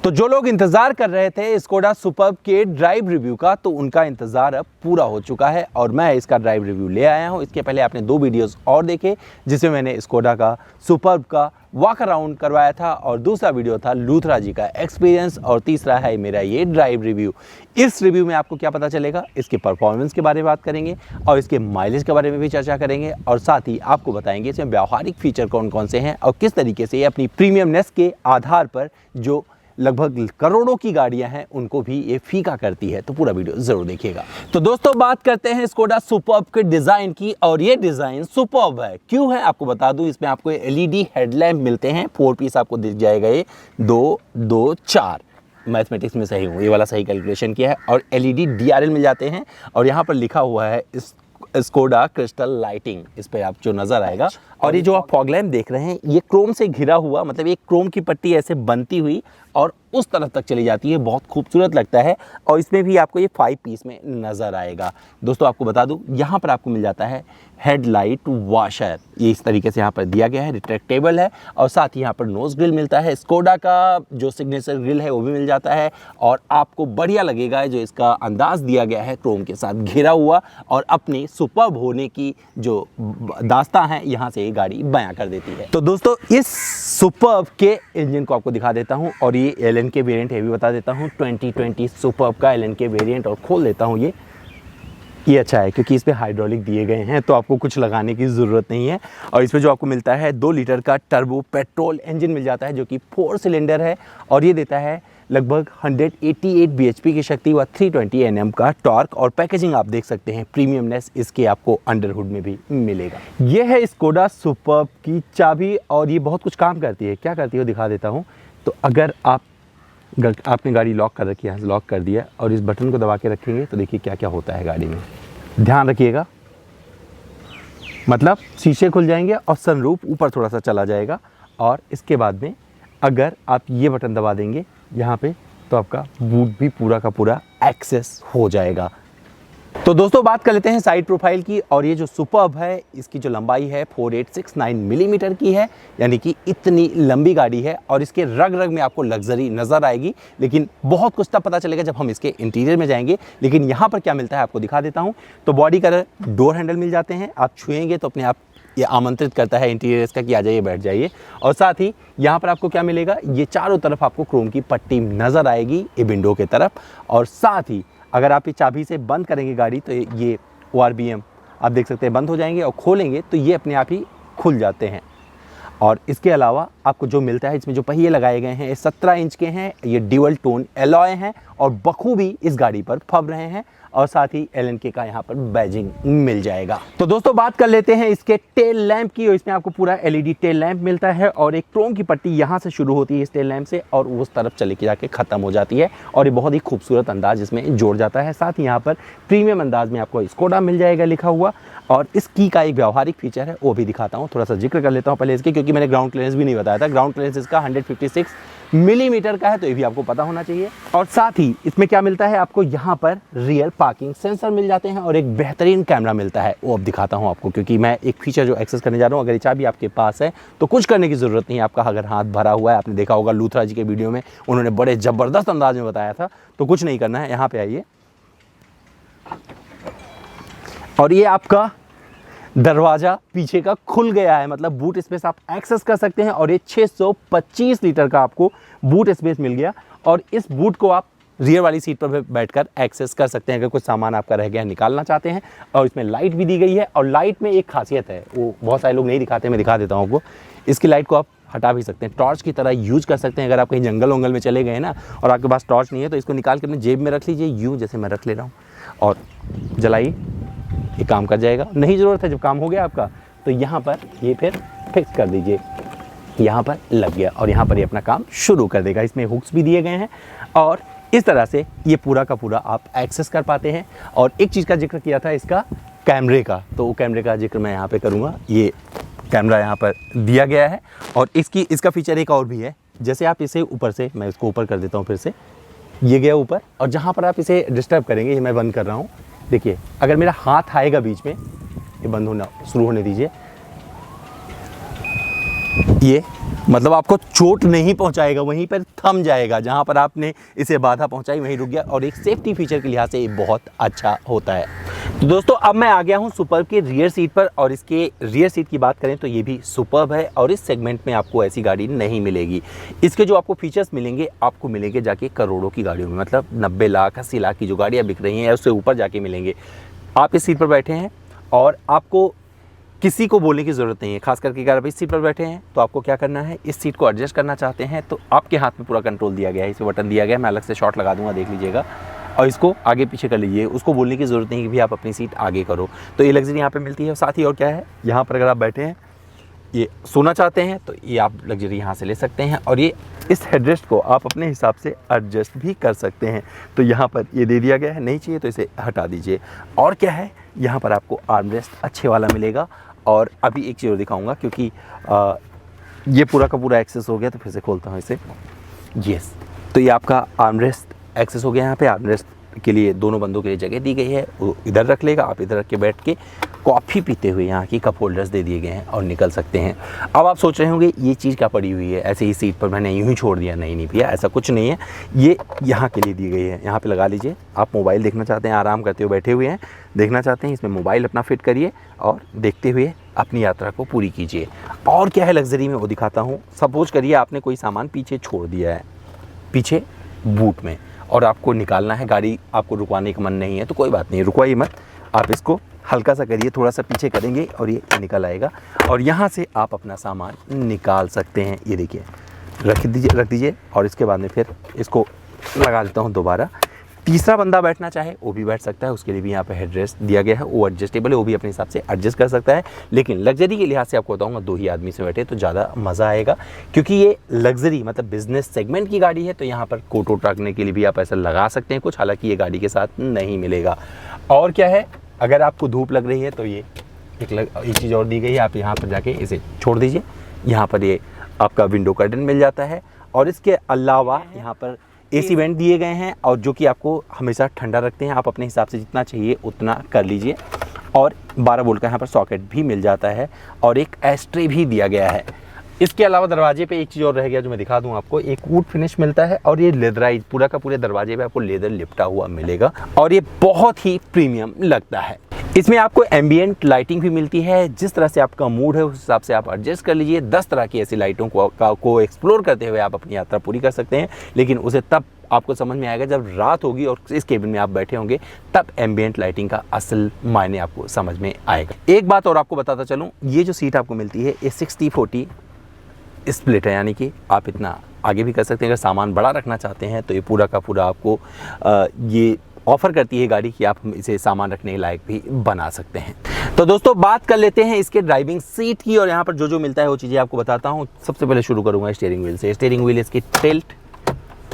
तो जो लोग इंतजार कर रहे थे स्कोडा सुपर्ब के ड्राइव रिव्यू का, तो उनका इंतजार अब पूरा हो चुका है और मैं इसका ड्राइव रिव्यू ले आया हूं। इसके पहले आपने 2 वीडियोस और देखे जिसमें मैंने स्कोडा का सुपर्ब का वॉक अराउंड करवाया था और दूसरा वीडियो था लूथरा जी का एक्सपीरियंस और तीसरा है मेरा ये ड्राइव रिव्यू। इस रिव्यू में आपको क्या पता चलेगा, इसके परफॉर्मेंस के बारे में बात करेंगे और इसके माइलेज के बारे में भी चर्चा करेंगे और साथ ही आपको बताएंगे इसमें व्यावहारिक फीचर कौन कौन से हैं और किस तरीके से ये अपनी प्रीमियमनेस के आधार पर जो लगभग करोड़ों की गाड़ियां हैं उनको भी ये फीका करती है। तो पूरा वीडियो जरूर देखिएगा। तो दोस्तों बात करते हैं स्कोडा सुपर्ब के डिजाइन की और ये डिजाइन सुपर्ब है। क्यों है आपको बता दूं, इसमें आपको एलईडी हेडलैम्प मिलते हैं, 4 पीस आपको दिख जाएगा, ये 2 2 4 मैथमेटिक्स में सही हूँ, ये वाला सही कैलकुलेशन किया है। और एलईडी डीआरएल मिल जाते हैं और यहाँ पर लिखा हुआ है स्कोडा क्रिस्टल लाइटिंग, इस पे आप जो नजर आएगा। और ये जो आप फॉग लैम्प देख रहे हैं ये क्रोम से घिरा हुआ, मतलब ये क्रोम की पट्टी ऐसे बनती हुई और उस तरफ तक चली जाती है, बहुत खूबसूरत लगता है। और इसमें भी आपको ये 5 पीस में नज़र आएगा। दोस्तों आपको बता दूं यहाँ पर आपको मिल जाता है हेडलाइट वॉशर, ये इस तरीके से यहाँ पर दिया गया है, रिट्रैक्टेबल है और साथ ही यहाँ पर नोज ग्रिल मिलता है। स्कोडा का जो सिग्नेचर ग्रिल है वो भी मिल जाता है और आपको बढ़िया लगेगा जो इसका अंदाज दिया गया है क्रोम के साथ घिरा हुआ और अपनी सुपर्ब होने की जो दास्तां है यहाँ से ये गाड़ी बयां कर देती है। तो दोस्तों इस सुपर्ब के इंजन को आपको दिखा देता हूँ और ये एलएन के वेरिएंट है भी बता देता हूँ। 2020 सुपर्ब का एलएन के वेरिएंट और खोल देता हूँ। ये अच्छा है क्योंकि इस पे हाइड्रोलिक दिए गए हैं तो आपको कुछ लगाने की ज़रूरत नहीं है। और इसमें जो आपको मिलता है 2 लीटर का टर्बो पेट्रोल इंजन मिल जाता है जो कि 4 सिलेंडर है और ये देता है लगभग 188 bhp की शक्ति व 320 Nm का टॉर्क। और पैकेजिंग आप देख सकते हैं, प्रीमियमनेस इसके आपको अंडरहुड में भी मिलेगा। ये है स्कोडा सुपर्ब की चाबी और ये बहुत कुछ काम करती है। क्या करती है दिखा देता हूँ। तो अगर आपने गाड़ी लॉक कर रखी है, लॉक कर दिया और इस बटन को दबा के रखेंगे तो देखिए क्या क्या होता है गाड़ी में। ध्यान रखिएगा, मतलब शीशे खुल जाएंगे और सनरूफ ऊपर थोड़ा सा चला जाएगा। और इसके बाद में अगर आप ये बटन दबा देंगे यहाँ पे तो आपका बूट भी पूरा का पूरा एक्सेस हो जाएगा। तो दोस्तों बात कर लेते हैं साइड प्रोफाइल की और ये जो सुपर्ब है इसकी जो लंबाई है 4869 मिलीमीटर की है, यानी कि इतनी लंबी गाड़ी है और इसके रग रग में आपको लग्जरी नज़र आएगी। लेकिन बहुत कुछ तब पता चलेगा जब हम इसके इंटीरियर में जाएंगे। लेकिन यहाँ पर क्या मिलता है आपको दिखा देता हूँ। तो बॉडी कलर डोर हैंडल मिल जाते हैं, आप छुएंगे तो अपने आप ये आमंत्रित करता है इंटीरियर इसका कि आ जाइए बैठ जाइए। और साथ ही यहाँ पर आपको क्या मिलेगा, ये चारों तरफ आपको क्रोम की पट्टी नज़र आएगी ये विंडो के तरफ। और साथ ही अगर आप ये चाबी से बंद करेंगे गाड़ी तो ये ORBM आप देख सकते हैं बंद हो जाएंगे और खोलेंगे तो ये अपने आप ही खुल जाते हैं। और इसके अलावा आपको जो मिलता है इसमें जो पहिए लगाए गए हैं ये 17 इंच के हैं, ये ड्यूअल टोन एलॉय हैं और बखूबी इस गाड़ी पर फब रहे हैं। और साथ ही LNK का यहाँ पर बैजिंग मिल जाएगा। तो दोस्तों बात कर लेते हैं इसके टेल लैंप की और इसमें आपको पूरा LED टेल लैंप मिलता है और एक क्रोम की पट्टी यहाँ से शुरू होती है इस टेल लैंप से और उस तरफ चले के जाके ख़त्म हो जाती है और ये बहुत ही खूबसूरत अंदाज इसमें जोड़ जाता है। साथ ही यहाँ पर प्रीमियम अंदाज में आपको स्कोडा मिल जाएगा लिखा हुआ। और इस की का एक व्यावहारिक फीचर है वो भी दिखाता हूँ, थोड़ा सा जिक्र कर लेता हूँ पहले इसके, क्योंकि मैंने ग्राउंड क्लियरेंस भी नहीं बताया था। ग्राउंड क्लियरेंस इसका 156 मिलीमीटर का है तो ये भी आपको पता होना चाहिए। और साथ ही इसमें क्या मिलता है आपको, यहाँ पर रियर पार्किंग सेंसर मिल जाते हैं और एक बेहतरीन कैमरा मिलता है, वो अब दिखाता हूँ आपको, क्योंकि मैं एक फीचर जो एक्सेस करने जा रहा हूँ। अगर ये चाबी आपके पास है तो कुछ करने की ज़रूरत नहीं है आपका। अगर हाथ भरा हुआ है, आपने देखा होगा लूथरा जी के वीडियो में उन्होंने बड़े ज़बरदस्त अंदाज में बताया था, तो कुछ नहीं करना है। यहाँ पे आइए और ये आपका दरवाज़ा पीछे का खुल गया है, मतलब बूट स्पेस आप एक्सेस कर सकते हैं। और ये 625 लीटर का आपको बूट स्पेस मिल गया और इस बूट को आप रियर वाली सीट पर बैठकर एक्सेस कर सकते हैं अगर कुछ सामान आपका रह गया निकालना चाहते हैं। और इसमें लाइट भी दी गई है और लाइट में एक खासियत है वो बहुत सारे लोग नहीं दिखाते, मैं दिखा देता हूँ आपको। इसकी लाइट को आप हटा भी सकते हैं, टॉर्च की तरह यूज कर सकते हैं। अगर आप कहीं जंगल वंगल में चले गए ना और आपके पास टॉर्च नहीं है तो इसको निकाल के अपने जेब में रख लीजिए, यूँ जैसे मैं रख ले रहा हूँ, और जलाइए, ये काम कर जाएगा। नहीं ज़रूरत है, जब काम हो गया आपका तो यहाँ पर ये फिर फिक्स कर दीजिए, यहाँ पर लग गया और यहाँ पर ये अपना काम शुरू कर देगा। इसमें हुक्स भी दिए गए हैं और इस तरह से ये पूरा का पूरा आप एक्सेस कर पाते हैं। और एक चीज़ का जिक्र किया था इसका कैमरे का, तो वो कैमरे का जिक्र मैं यहाँ पे करूँगा। ये कैमरा यहाँ पर दिया गया है और इसका फीचर एक और भी है। जैसे आप इसे ऊपर से, मैं इसको ऊपर कर देता हूँ फिर से, ये गया ऊपर और जहाँ पर आप इसे डिस्टर्ब करेंगे, ये मैं बंद कर रहा हूँ, देखिए अगर मेरा हाथ आएगा बीच में, ये बंद होना शुरू होने दीजिए, ये मतलब आपको चोट नहीं पहुंचाएगा, वहीं पर थम जाएगा, जहां पर आपने इसे बाधा पहुंचाई वहीं रुक गया, और एक सेफ्टी फीचर के लिहाज से ये बहुत अच्छा होता है। तो दोस्तों अब मैं आ गया हूं सुपर्ब के रियर सीट पर, और इसके रियर सीट की बात करें तो ये भी सुपर्ब है, और इस सेगमेंट में आपको ऐसी गाड़ी नहीं मिलेगी। इसके जो आपको फीचर्स मिलेंगे, आपको मिलेंगे जाके करोड़ों की गाड़ियों में, मतलब 90 लाख 80 लाख की जो गाड़ियाँ बिक रही हैं उससे ऊपर जाके मिलेंगे। आप इस सीट पर बैठे हैं और आपको किसी को बोलने की ज़रूरत नहीं है, खास करके अगर आप इस सीट पर बैठे हैं तो आपको क्या करना है, इस सीट को एडजस्ट करना चाहते हैं तो आपके हाथ में पूरा कंट्रोल दिया गया है, इस बटन दिया गया है, मैं अलग से शॉट लगा दूंगा, देख लीजिएगा, और इसको आगे पीछे कर लीजिए। उसको बोलने की ज़रूरत नहीं कि भी आप अपनी सीट आगे करो। तो ये लग्जरी यहाँ पे मिलती है। साथ ही और क्या है, यहाँ पर अगर आप बैठे हैं, ये सोना चाहते हैं तो ये आप लग्जरी यहाँ से ले सकते हैं, और ये इस हेडरेस्ट को आप अपने हिसाब से एडजस्ट भी कर सकते हैं। तो यहाँ पर ये दे दिया गया है, नहीं चाहिए तो इसे हटा दीजिए। और क्या है, यहाँ पर आपको आर्मरेस्ट अच्छे वाला मिलेगा। और अभी एक चीज़ और दिखाऊंगा, क्योंकि ये पूरा का पूरा एक्सेस हो गया, तो फिर से खोलता हूँ इसे। यस, तो ये आपका आर्मरेस्ट एक्सेस हो गया। यहाँ पे आर्मरेस्ट के लिए दोनों बंदों के लिए जगह दी गई है, वो इधर रख लेगा, आप इधर रख के बैठ के कॉफ़ी पीते हुए यहाँ की कप होल्डर्स दे दिए गए हैं और निकल सकते हैं। अब आप सोच रहे होंगे ये चीज़ क्या पड़ी हुई है, ऐसे ही सीट पर मैंने यूँ ही छोड़ दिया। नहीं भैया, ऐसा कुछ नहीं है, ये यहाँ के लिए दी गई है। यहाँ पे लगा लीजिए। आप मोबाइल देखना चाहते हैं, आराम करते हुए बैठे हुए हैं, देखना चाहते हैं, इसमें मोबाइल अपना फिट करिए और देखते हुए अपनी यात्रा को पूरी कीजिए। और क्या है लग्जरी में वो दिखाता हूँ। सपोज करिए आपने कोई सामान पीछे छोड़ दिया है, पीछे बूट में, और आपको निकालना है, गाड़ी आपको रुकवाने का मन नहीं है तो कोई बात नहीं, रुकवाइए मत, आप इसको हल्का सा करिए, थोड़ा सा पीछे करेंगे और ये निकल आएगा, और यहाँ से आप अपना सामान निकाल सकते हैं। ये देखिए, रख दीजिए और इसके बाद में फिर इसको लगा देता हूँ दोबारा। तीसरा बंदा बैठना चाहे वो भी बैठ सकता है, उसके लिए भी यहाँ पे हेडरेस्ट दिया गया है, वो एडजस्टेबल है, वो भी अपने हिसाब से एडजस्ट कर सकता है। लेकिन लग्जरी के लिहाज से आपको बताऊंगा 2 ही आदमी से बैठे तो ज़्यादा मज़ा आएगा, क्योंकि ये लग्जरी मतलब बिजनेस सेगमेंट की गाड़ी है। तो यहाँ पर कोट वोट रखने के लिए भी आप ऐसा लगा सकते हैं कुछ, हालांकि ये गाड़ी के साथ नहीं मिलेगा। और क्या है, अगर आपको धूप लग रही है तो ये एक चीज़ और दी गई है, आप यहाँ पर जाके इसे छोड़ दीजिए, यहाँ पर ये आपका विंडो कर्टन मिल जाता है। और इसके अलावा यहाँ पर एसी वेंट दिए गए हैं, और जो कि आपको हमेशा ठंडा रखते हैं। आप अपने हिसाब से जितना चाहिए उतना कर लीजिए। और 12 वोल्ट का यहाँ पर सॉकेट भी मिल जाता है, और एक एस्ट्रे भी दिया गया है। इसके अलावा दरवाजे पे एक चीज़ और रह गया जो मैं दिखा दूं आपको, एक वुड फिनिश मिलता है, और ये लेदराइज पूरा का पूरे दरवाजे पे आपको लेदर लिपटा हुआ मिलेगा, और ये बहुत ही प्रीमियम लगता है। इसमें आपको एम्बिएंट लाइटिंग भी मिलती है, जिस तरह से आपका मूड है उस हिसाब से आप एडजस्ट कर लीजिए। 10 तरह की ऐसी लाइटों को एक्सप्लोर करते हुए आप अपनी यात्रा पूरी कर सकते हैं, लेकिन उसे तब आपको समझ में आएगा जब रात होगी और इस केबिन में आप बैठे होंगे, तब एम्बिएंट लाइटिंग का असल मायने आपको समझ में आएगा। एक बात और आपको बताता चलूँ, ये जो सीट आपको मिलती है ये 60-40 स्प्लिट है, यानी कि आप इतना आगे भी कर सकते हैं। अगर सामान बड़ा रखना चाहते हैं तो ये पूरा का पूरा आपको ये ऑफ़र करती है गाड़ी कि आप इसे सामान रखने के लायक भी बना सकते हैं। तो दोस्तों बात कर लेते हैं इसके ड्राइविंग सीट की, और यहाँ पर जो मिलता है वो चीज़ें आपको बताता हूँ। सबसे पहले शुरू करूँगा स्टीयरिंग व्हील से। स्टीयरिंग व्हील इसकी टिल्ट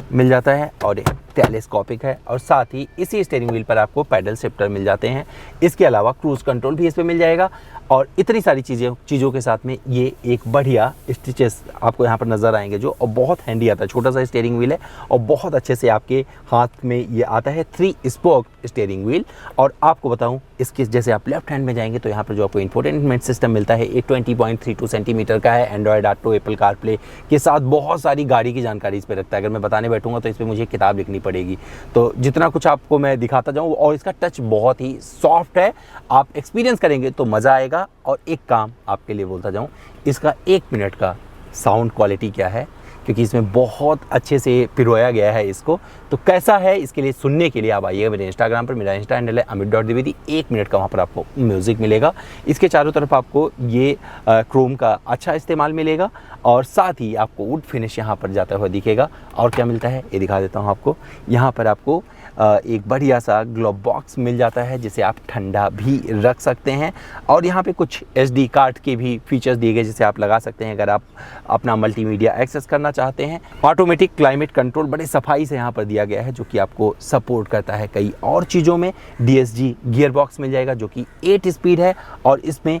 मिल जाता है और टेलीस्कोपिक है, और साथ ही इसी स्टीयरिंग व्हील पर आपको पैडल शिफ्टर मिल जाते हैं। इसके अलावा क्रूज़ कंट्रोल भी इस पर मिल जाएगा, और इतनी सारी चीज़ों के साथ में ये एक बढ़िया स्टिचेस आपको यहाँ पर नज़र आएंगे जो और बहुत हैंडी आता है। छोटा सा स्टीयरिंग व्हील है और बहुत अच्छे से आपके हाथ में ये आता है। 3 स्पोक स्टीयरिंग व्हील, और आपको बताऊँ इसके जैसे आप लेफ्ट हैंड में जाएंगे तो यहाँ पर जो आपको इंफोटेनमेंट सिस्टम मिलता है, ये 20.32 सेंटीमीटर का है। एंड्रॉयड ऑटो, एप्पल कारप्ले के साथ बहुत सारी गाड़ी की जानकारी इस पर रखता है। अगर मैं बताने बैठूंगा तो इस पर मुझे किताब लिखनी पड़ेगी, तो जितना कुछ आपको मैं दिखाता जाऊँ। और इसका टच बहुत ही सॉफ्ट है, आप एक्सपीरियंस करेंगे तो मज़ा आएगा। और एक काम आपके लिए बोलता जाऊं, इसका 1 मिनट का साउंड क्वालिटी क्या है, क्योंकि इसमें बहुत अच्छे से पिरोया गया है इसको। तो कैसा है इसके लिए सुनने के लिए आप आइएगा मेरे इंस्टाग्राम पर। मेरा इंस्टा हैंडल है amit.dwivedi। 1 मिनट का वहाँ पर आपको म्यूज़िक मिलेगा। इसके चारों तरफ आपको ये क्रोम का अच्छा इस्तेमाल मिलेगा, और साथ ही आपको वुड फिनिश यहाँ पर जाता हुआ दिखेगा। और क्या मिलता है ये दिखा देता हूँ आपको। यहाँ पर आपको एक बढ़िया सा ग्लोव बॉक्स मिल जाता है जिसे आप ठंडा भी रख सकते हैं, और यहाँ पे कुछ SD कार्ड के भी फीचर्स दिए गए जिसे आप लगा सकते हैं अगर आप अपना मल्टीमीडिया एक्सेस करना चाहते हैं। ऑटोमेटिक क्लाइमेट कंट्रोल बड़े सफाई से यहाँ पर दिया गया है, जो कि आपको सपोर्ट करता है कई और चीज़ों में। DSG गियर बॉक्स मिल जाएगा जो कि 8 स्पीड है, और इसमें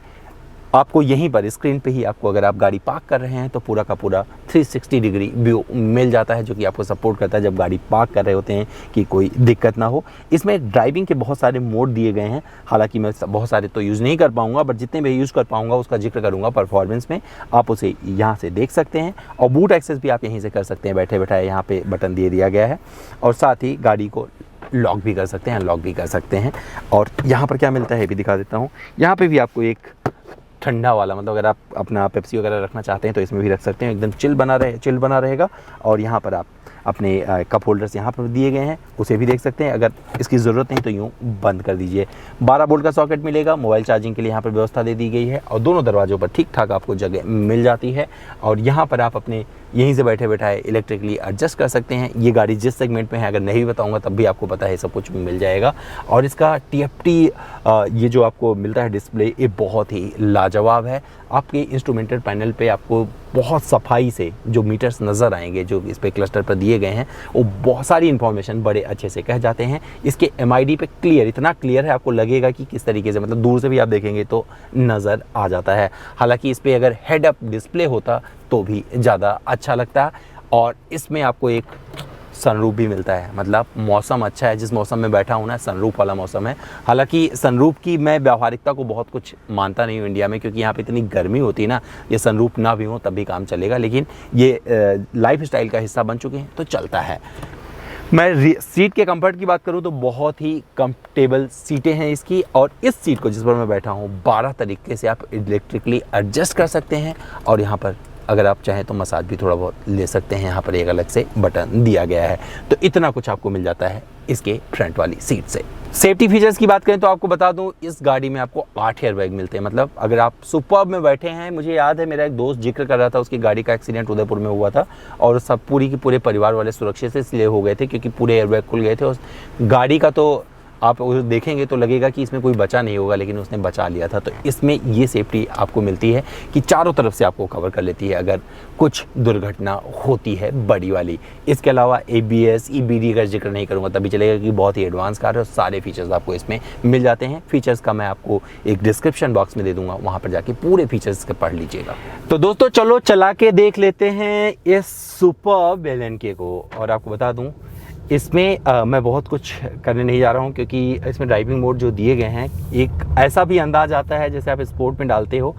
आपको यहीं पर स्क्रीन पे ही आपको, अगर आप गाड़ी पार्क कर रहे हैं तो पूरा का पूरा 360 डिग्री व्यू मिल जाता है, जो कि आपको सपोर्ट करता है जब गाड़ी पार्क कर रहे होते हैं कि कोई दिक्कत ना हो। इसमें ड्राइविंग के बहुत सारे मोड दिए गए हैं, हालांकि मैं बहुत सारे तो यूज़ नहीं कर पाऊँगा, बट जितने भी यूज़ कर पाऊँगा उसका जिक्र करूँगा परफॉर्मेंस में। आप उसे यहाँ से देख सकते हैं और बूट एक्सेस भी आप यहीं से कर सकते हैं, बैठे बैठाए यहाँ पे बटन दे दिया गया है। और साथ ही गाड़ी को लॉक भी कर सकते हैं, अनलॉक भी कर सकते हैं। और यहाँ पर क्या मिलता है ये भी दिखा देता हूँ। यहाँ पे भी आपको एक ठंडा वाला, मतलब अगर आप अपना पेप्सी वगैरह रखना चाहते हैं तो इसमें भी रख सकते हैं, एकदम चिल बना रहेगा। और यहाँ पर आप अपने कप होल्डर्स यहाँ पर दिए गए हैं, उसे भी देख सकते हैं। अगर इसकी ज़रूरत नहीं तो यूँ बंद कर दीजिए। 12 वोल्ट का सॉकेट मिलेगा, मोबाइल चार्जिंग के लिए यहाँ पर व्यवस्था दे दी गई है और दोनों दरवाज़ों पर ठीक ठाक आपको जगह मिल जाती है। और यहाँ पर आप अपने यहीं से बैठे बैठाए इलेक्ट्रिकली एडजस्ट कर सकते हैं। ये गाड़ी जिस सेगमेंट में है, अगर नहीं बताऊंगा तब भी आपको पता है, सब कुछ मिल जाएगा। और इसका TFT ये जो आपको मिलता है डिस्प्ले, ये बहुत ही लाजवाब है। आपके इंस्ट्रूमेंटेड पैनल पे आपको बहुत सफाई से जो मीटर्स नज़र आएंगे, जो इस पे क्लस्टर पर दिए गए हैं, वो बहुत सारी इन्फॉर्मेशन बड़े अच्छे से कह जाते हैं। इसके MID पे क्लियर, इतना क्लियर है आपको लगेगा कि किस तरीके से, मतलब दूर से भी आप देखेंगे तो नज़र आ जाता है। हालांकि इस पर अगर हेड अप डिस्प्ले होता तो भी ज़्यादा अच्छा लगता। और इसमें आपको एक सनरूफ भी मिलता है, मतलब मौसम अच्छा है, जिस मौसम में बैठा हूँ ना, सनरूफ वाला मौसम है। हालांकि सनरूफ की मैं व्यावहारिकता को बहुत कुछ मानता नहीं हूँ इंडिया में, क्योंकि यहाँ पे इतनी गर्मी होती है ना, ये सनरूफ ना भी हो तब भी काम चलेगा, लेकिन ये लाइफ स्टाइल का हिस्सा बन चुके हैं तो चलता है। मैं सीट के कंफर्ट की बात करूं तो बहुत ही कंफर्टेबल सीटें हैं इसकी। और इस सीट को जिस पर मैं बैठा हूं 12 तरीके से आप इलेक्ट्रिकली एडजस्ट कर सकते हैं। और यहाँ पर अगर आप चाहें तो मसाज भी थोड़ा बहुत ले सकते हैं, यहाँ पर एक अलग से बटन दिया गया है। तो इतना कुछ आपको मिल जाता है इसके फ्रंट वाली सीट से। सेफ्टी फीचर्स की बात करें तो आपको बता दूं, इस गाड़ी में आपको 8 एयरबैग मिलते हैं। मतलब अगर आप सुपर्ब में बैठे हैं, मुझे याद है मेरा एक दोस्त जिक्र कर रहा था, उसकी गाड़ी का एक्सीडेंट उदयपुर में हुआ था और सब पूरी की पूरे परिवार वाले सुरक्षित से इसलिए हो गए थे क्योंकि पूरे एयरबैग खुल गए थे। उस गाड़ी का तो आप देखेंगे तो लगेगा कि इसमें कोई बचा नहीं होगा, लेकिन उसने बचा लिया था। तो इसमें ये सेफ्टी आपको मिलती है कि चारों तरफ से आपको कवर कर लेती है अगर कुछ दुर्घटना होती है बड़ी वाली। इसके अलावा ABS EBD का जिक्र नहीं करूँगा तभी चलेगा कि बहुत ही एडवांस कार है और सारे फीचर्स आपको इसमें मिल जाते हैं। फीचर्स का मैं आपको एक डिस्क्रिप्शन बॉक्स में दे दूंगा, वहाँ पर जाके पूरे फीचर्स के पढ़ लीजिएगा। तो दोस्तों चलो चला के देख लेते हैं इस सुपर्ब LNK को। और आपको बता दूँ इसमें मैं बहुत कुछ करने नहीं जा रहा हूँ, क्योंकि इसमें ड्राइविंग मोड जो दिए गए हैं, एक ऐसा भी अंदाज आता है जैसे आप स्पोर्ट में डालते हो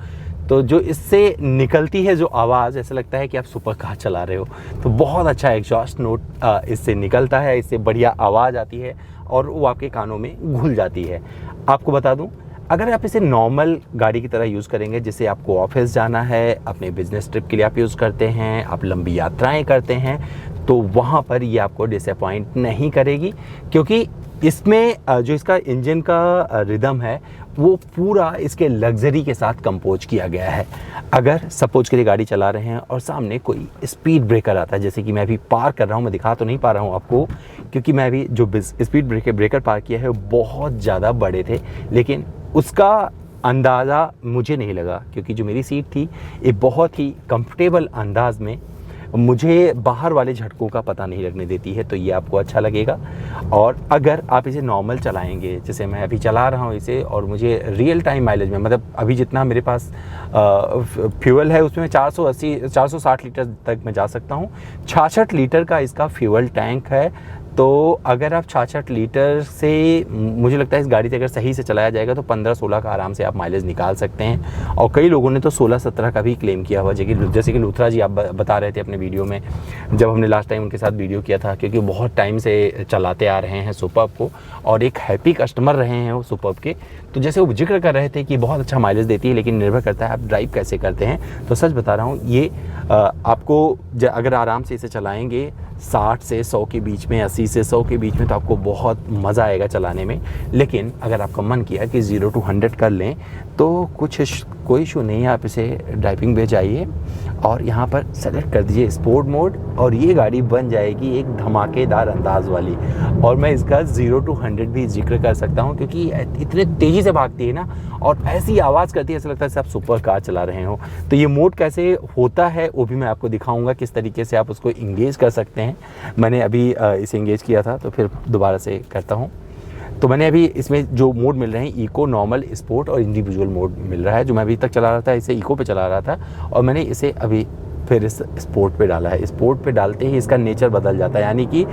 तो जो इससे निकलती है जो आवाज़, ऐसा लगता है कि आप सुपर कार चला रहे हो। तो बहुत अच्छा एग्जॉस्ट नोट इससे निकलता है, इससे बढ़िया आवाज़ आती है और वो आपके कानों में घुल जाती है। आपको बता दूँ, अगर आप इसे नॉर्मल गाड़ी की तरह यूज़ करेंगे, जिससे आपको ऑफिस जाना है, अपने बिजनेस ट्रिप के लिए आप यूज़ करते हैं, आप लंबी यात्राएं करते हैं, तो वहाँ पर ये आपको डिसअपॉइंट नहीं करेगी, क्योंकि इसमें जो इसका इंजन का रिदम है वो पूरा इसके लग्जरी के साथ कंपोज किया गया है। अगर सपोज के लिए गाड़ी चला रहे हैं और सामने कोई स्पीड ब्रेकर आता है, जैसे कि मैं अभी पार कर रहा हूँ, मैं दिखा तो नहीं पा रहा हूँ आपको क्योंकि मैं अभी जो स्पीड ब्रेकर पार किया है वो बहुत ज़्यादा बड़े थे, लेकिन उसका अंदाज़ा मुझे नहीं लगा क्योंकि जो मेरी सीट थी ये बहुत ही कंफर्टेबल अंदाज में मुझे बाहर वाले झटकों का पता नहीं लगने देती है, तो ये आपको अच्छा लगेगा। और अगर आप इसे नॉर्मल चलाएंगे, जैसे मैं अभी चला रहा हूँ इसे, और मुझे रियल टाइम माइलेज में, मतलब अभी जितना मेरे पास फ्यूल है उसमें 460 लीटर तक मैं जा सकता हूँ। 66 लीटर का इसका फ्यूल टैंक है। तो अगर आप 66 लीटर से, मुझे लगता है इस गाड़ी से अगर सही से चलाया जाएगा तो 15-16 का आराम से आप माइलेज निकाल सकते हैं। और कई लोगों ने तो 16-17 का भी क्लेम किया हुआ, जैसे कि लूथरा जी आप बता रहे थे अपने वीडियो में, जब हमने लास्ट टाइम उनके साथ वीडियो किया था, क्योंकि बहुत टाइम से चलाते आ रहे हैं सुपर्ब को और एक हैप्पी कस्टमर रहे हैं वो सुपर्ब के। तो जैसे वो जिक्र कर रहे थे कि बहुत अच्छा माइलेज देती है, लेकिन निर्भर करता है आप ड्राइव कैसे करते हैं। तो सच बता रहा हूँ, ये आपको अगर आराम से इसे चलाएँगे 60 से 100 के बीच में, 80 से 100 के बीच में, तो आपको बहुत मज़ा आएगा चलाने में। लेकिन अगर आपका मन किया कि 0 to 100 कर लें तो कोई इशू नहीं है, आप इसे ड्राइविंग पे जाइए और यहाँ पर सेलेक्ट कर दीजिए स्पोर्ट मोड और ये गाड़ी बन जाएगी एक धमाकेदार अंदाज वाली। और मैं इसका 0 to 100 भी जिक्र कर सकता हूँ क्योंकि इतने तेज़ी से भागती है ना और ऐसी आवाज़ करती है, ऐसा लगता है जैसे आप सुपर कार चला रहे हो। तो ये मोड कैसे होता है वो भी मैं आपको दिखाऊंगा, किस तरीके से आप उसको इंगेज कर सकते हैं। मैंने अभी इसे इंगेज किया था तो फिर दोबारा से करता हूँ। तो मैंने अभी इसमें जो मोड मिल रहे हैं इको, नॉर्मल, स्पोर्ट और इंडिविजुअल मोड मिल रहा है। जो मैं अभी तक चला रहा था इसे इको पे चला रहा था और मैंने इसे अभी फिर इस स्पोर्ट पे डाला है। स्पोर्ट पे डालते ही इसका नेचर बदल जाता है, यानी कि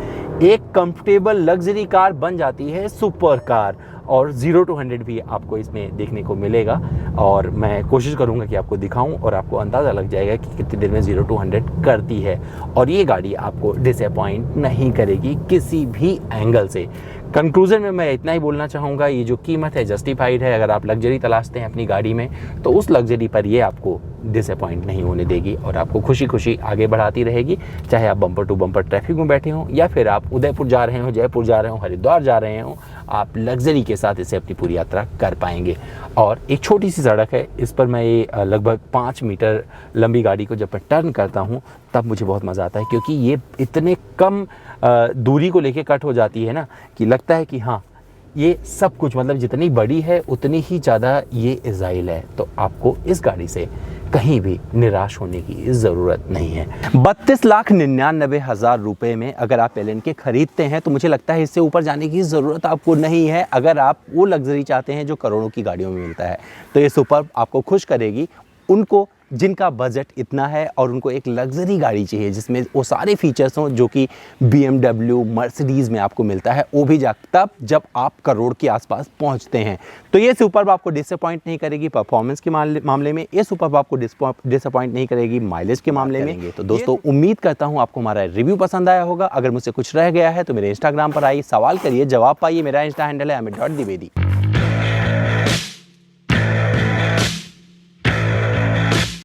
एक कंफर्टेबल लग्जरी कार बन जाती है सुपर कार। और 0 to 100 भी आपको इसमें देखने को मिलेगा और मैं कोशिश करूंगा कि आपको दिखाऊं और आपको अंदाज़ा लग जाएगा कि कितनी देर में 0 to 100 करती है। और ये गाड़ी आपको डिसअपॉइंट नहीं करेगी किसी भी एंगल से। कंक्लूजन में मैं इतना ही बोलना चाहूँगा, ये जो कीमत है जस्टिफाइड है। अगर आप लग्जरी तलाशते हैं अपनी गाड़ी में तो उस लग्जरी पर ये आपको डिसअपॉइंट नहीं होने देगी और आपको खुशी खुशी आगे बढ़ाती रहेगी। चाहे आप बम्पर टू बम्पर ट्रैफिक में बैठे हों या फिर आप उदयपुर जा रहे हों, जयपुर जा रहे हों, हरिद्वार जा रहे हों, आप लग्जरी के साथ इसे अपनी पूरी यात्रा कर पाएंगे। और एक छोटी सी सड़क है, इस पर मैं ये लगभग 5 मीटर लंबी गाड़ी को जब मैं टर्न करता हूँ तब मुझे बहुत मज़ा आता है, क्योंकि ये इतने कम दूरी को लेके कट हो जाती है ना कि लगता है कि हाँ ये सब कुछ, मतलब जितनी बड़ी है उतनी ही ज़्यादा ये इज़ाइल है। तो आपको इस गाड़ी से कहीं भी निराश होने की ज़रूरत नहीं है। 32,99,000 रुपये में अगर आप एल.एन.के खरीदते हैं तो मुझे लगता है इससे ऊपर जाने की ज़रूरत आपको नहीं है। अगर आप वो लग्जरी चाहते हैं जो करोड़ों की गाड़ियों में मिलता है तो ये सुपर्ब आपको खुश करेगी। उनको जिनका बजट इतना है और उनको एक लग्जरी गाड़ी चाहिए जिसमें वो सारे फीचर्स हों जो कि BMW, मर्सिडीज़ में आपको मिलता है, वो भी तब जब आप करोड़ के आसपास पहुंचते हैं, तो ये सुपर्ब आपको डिसअपॉइंट नहीं करेगी परफॉर्मेंस के मामले में। ये सुपर्ब आपको डिसअपॉइंट नहीं करेगी माइलेज के मामले में। तो दोस्तों उम्मीद करता हूँ आपको हमारा रिव्यू पसंद आया होगा। अगर मुझसे कुछ रह गया है तो मेरे इंस्टाग्राम पर आइए, सवाल करिए, जवाब पाइए। मेरा इंस्टा हैंडल है amit.dwivedi।